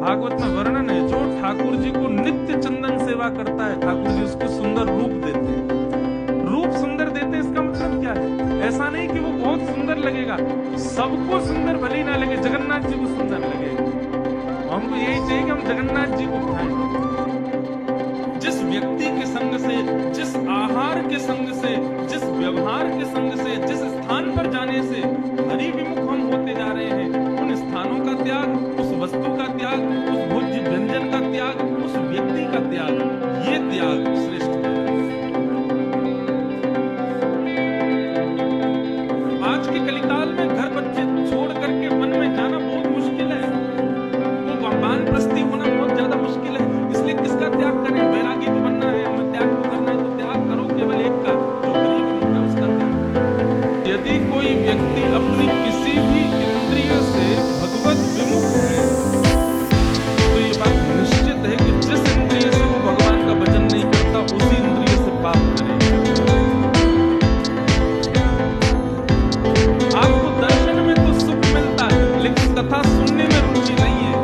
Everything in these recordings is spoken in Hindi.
भागवत में वर्णन है, जो ठाकुर जी को नित्य चंदन सेवा करता है, ठाकुर जी उसको सुंदर रूप देते हैं। रूप सुंदर देते हैं, इसका मतलब क्या है? ऐसा नहीं कि वो बहुत सुंदर लगेगा, सबको सुंदर भले ही ना लगे, जगन्नाथ जी को सुंदर लगेगा। हमको यही चाहिए कि हम जगन्नाथ जी को पाएं। जिस व्यक्ति के संग से, जिस आहार के संग से, जिस व्यवहार के संग से, जिस स्थान पर जाने से हरि विमुख हम होते जा रहे हैं, उन स्थानों का त्याग, उस वस्तु का त्याग, उस भोज्य व्यंजन का त्याग, उस व्यक्ति का त्याग, ये त्याग श्रेष्ठ है। आज के कलिकाल में घर बच्चे छोड़ करके वन में जाना बहुत मुश्किल है, वो वानप्रस्थी होना बहुत ज्यादा मुश्किल है। इसलिए किसका त्याग करें? वैरागी तो बनना है, हमें त्याग तो करना है, तो त्याग करो केवल एक का, जो हरि विमुख है उसका त्याग। यदि कोई व्यक्ति अपनी किसी भी इंद्रिय से भगवत विमुख है, तो ये बात निश्चित है कि जिस इंद्रिय से वो भगवान का भजन नहीं करता, उसी इंद्रिय से पाप करेगा। आपको दर्शन में तो सुख मिलता है, लेकिन कथा सुनने में रुचि नहीं है,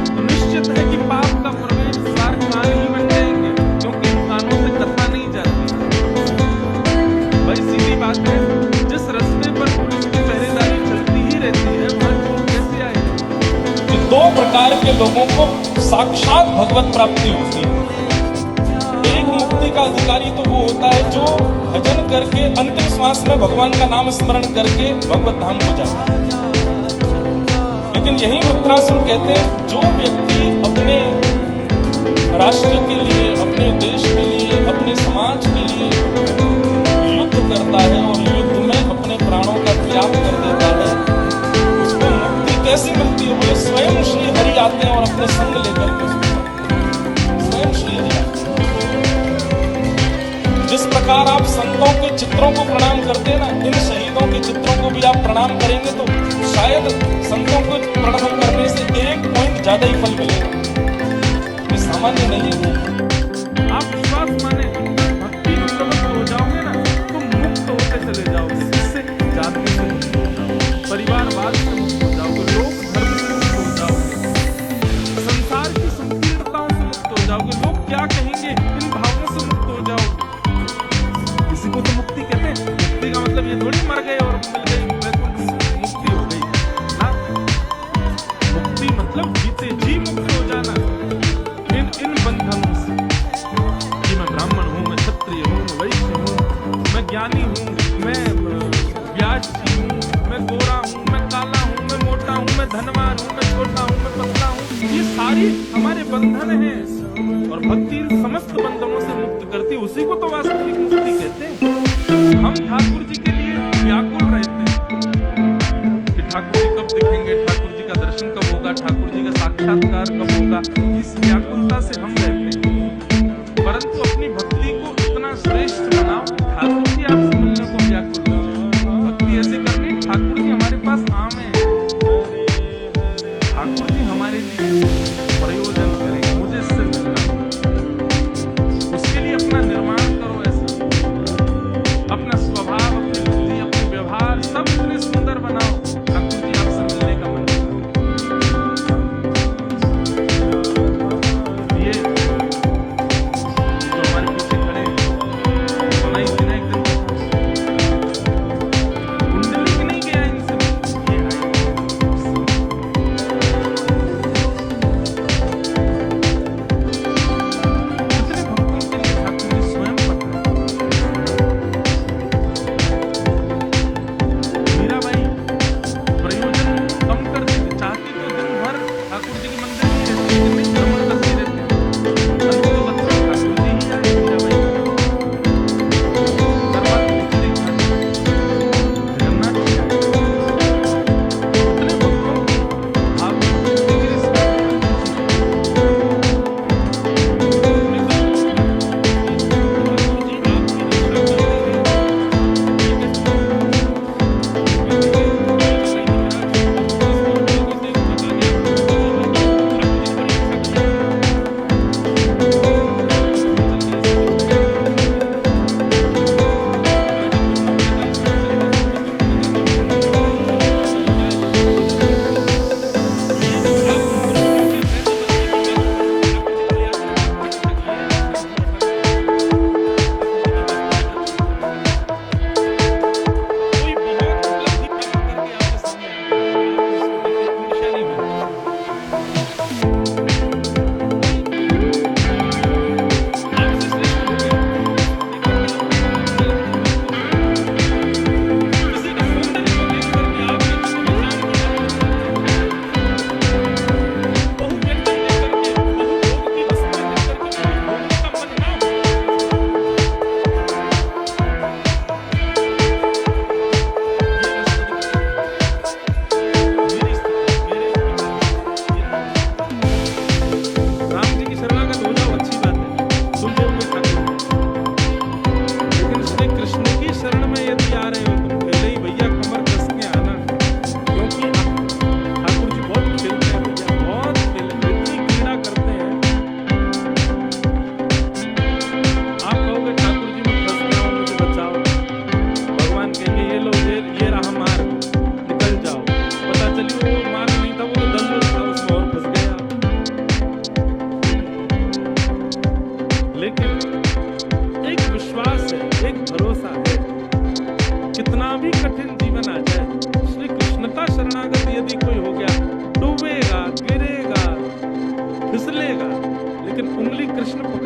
तो निश्चित है कि पाप का प्रवेश द्वार कान ही बन जाएंगे, क्योंकि इन कानों से कथा नहीं जाती। भाई सीधी बात है, जिस रास्ते पर पुलिस की पहरेदारी चलती ही रहती है, वहां चोर कैसे आएगा? कि दो प्रकार के लोगों को साक्षात भगवत प्राप्ति होती है। एक मुक्ति का अधिकारी तो वो होता है जो भजन करके अंतिम श्वास में भगवान का नाम स्मरण करके भगवत धाम को जाता है। लेकिन यही वृत्रासुर कहते हैं, जो व्यक्ति अपने राष्ट्र के लिए, अपने देश के लिए, अपने समाज के लिए युद्ध करता है और युद्ध में अपने प्राणों का त्याग कर देता है, उसको मुक्ति कैसे मिलती है? बोले स्वयं श्री हरि आते हैं और अपने संग लेकर के स्वयं श्री हरि आते हैं। जिस प्रकार आप संतों के चित्रों को प्रणाम करते हैं ना, इन शहीदों के चित्रों को भी आप प्रणाम करेंगे तो शायद संतों को प्रणाम करने से 1 पॉइंट ज्यादा ही फल मिलेगा। ये सामान्य नहीं है। आप विश्वास माने, भक्ति में प्रवृत्त हो जाओगे ना, तो मुक्त होते चले जाओगे। इससे जाति से मुक्त हो जाओगे, परिवारवाद से मुक्त हो जाओगे, लोक धर्म से मुक्त हो जाओगे, संसार की संकीर्णताओं से मुक्त हो जाओगे, लोग क्या कहेंगे इन भावों से मुक्त हो जाओगे। किसी को तो मुक्ति कहते हैं, मुक्ति का मतलब ये थोड़ी मर गए और मिल गई मुक्ति हो गई ना। मुक्ति मतलब जीते जी मुक्त हो जाना इन बंधनों से, कि मैं ब्राह्मण हूँ, मैं क्षत्रिय हूँ, मैं वैश्य हूँ, मैं ज्ञानी हूँ, मैं व्यासी हूँ, मैं गोरा हूँ, मैं काला हूँ, मैं मोटा हूँ, मैं धनवान हूँ, मैं छोटा हूँ, मैं पतला हूँ, ये सारी हमारे बंधन हैं। और भक्ति इन समस्त बंधनों से मुक्त करती, उसी को तो वास्तविक मुक्ति कहते हैं। हम ठाकुर जी के लिए व्याकुल रहते हैं कि ठाकुर जी कब दिखेंगे, ठाकुर जी का दर्शन कब होगा, ठाकुर जी का साक्षात्कार कब होगा, इस व्याकुलता से हम रहते हैं। परंतु अपनी भक्ति को इतना श्रेष्ठ बनाओ, ठाकुर जी आपसे मिलने को व्याकुल हो। भक्ति ऐसे करनी, ठाकुर जी हमारे पास आवे, ठाकुर जी हमारे लिए प्रयोजन करें, मुझे इससे मिलना, उसके लिए अपना निर्माण करो। ऐसा अपना स्वभाव, अपनी बुद्धि, अपने व्यवहार सब इतने सुंदर बनाओ, ठाकुर जी आपसे मिलने का मन। ये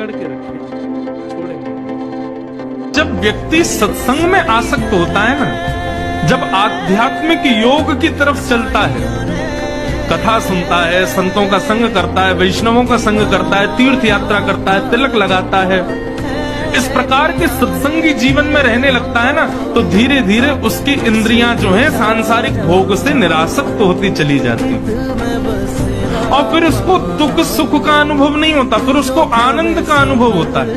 पकड़ के रखिए, छोड़ेंगे। जब व्यक्ति सत्संग में आसक्त होता है ना, जब आध्यात्मिक योग की तरफ चलता है, कथा सुनता है, संतों का संग करता है, वैष्णवों का संग करता है, तीर्थ यात्रा करता है, तिलक लगाता है, इस प्रकार के सत्संगी जीवन में रहने लगता है ना, तो धीरे धीरे उसकी इंद्रियां जो हैं सांसारिक भोग से निरासक्त होती चली जाती, और फिर उसको दुख सुख का अनुभव नहीं होता, फिर उसको आनंद का अनुभव होता है।